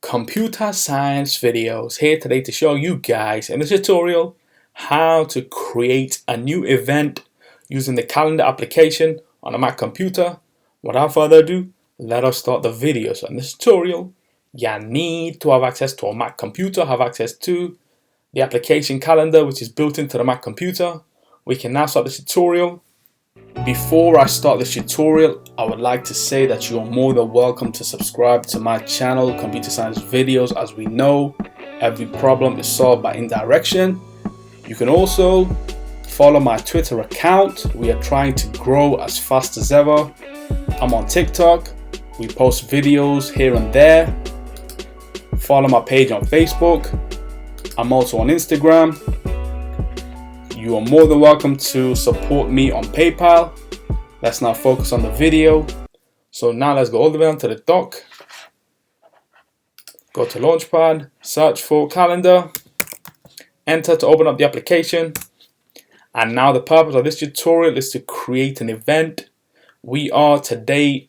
Computer Science Videos here today to show you guys in this tutorial how to create a new event using the calendar application on a Mac computer. Without further ado, let us start the video. So in this tutorial, you need to have access to a Mac computer, have access to the application calendar which is built into the Mac computer. We can now start this tutorial. Before I start this tutorial, I would like to say that you are more than welcome to subscribe to my channel, Computer Science Videos. As we know, every problem is solved by indirection. You can also follow my Twitter account. We are trying to grow as fast as ever. I'm on TikTok. We post videos here and there. Follow my page on Facebook. I'm also on Instagram. You are more than welcome to support me on PayPal. Let's now focus on the video. So now let's go all the way onto the dock. Go to Launchpad, search for calendar, enter to open up the application. And now the purpose of this tutorial is to create an event. We are today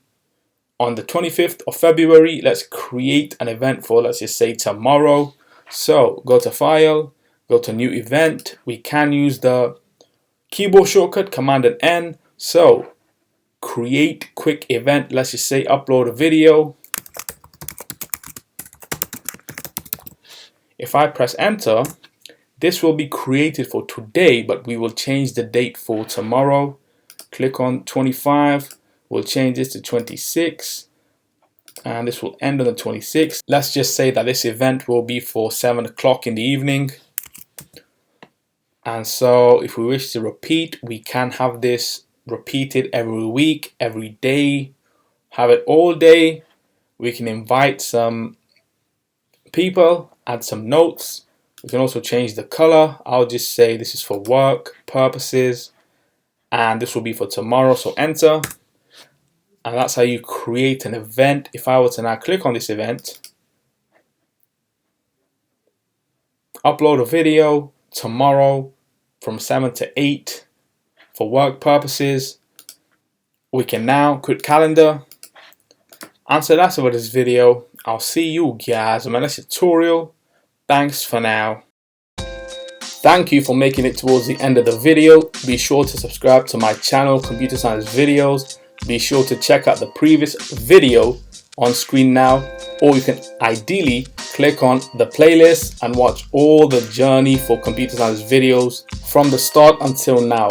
on the 25th of February. Let's create an event for, let's just say, tomorrow. So go to File, go to New Event. We can use the keyboard shortcut Command and N. So create quick event. Let's just say upload a video. If I press enter, this will be created for today, but we will change the date for tomorrow. Click on 25. We'll change this to 26. And this will end on the 26th. Let's just say that this event will be for 7 o'clock in the evening. And so if we wish to repeat, we can have this repeated every week, every day, have it all day. We can invite some people, add some notes. We can also change the color. I'll just say this is for work purposes and this will be for tomorrow. So enter. And that's how you create an event. If I were to now click on this event, upload a video tomorrow from 7 to 8 for work purposes, we can now quit calendar. And so that's about this video. I'll see you guys in my next tutorial. Thanks for now. Thank you for making it towards the end of the video. Be sure to subscribe to my channel, Computer Science Videos. Be sure to check out the previous video on screen now, or you can ideally click on the playlist and watch all the journey for Computer Science Videos from the start until now.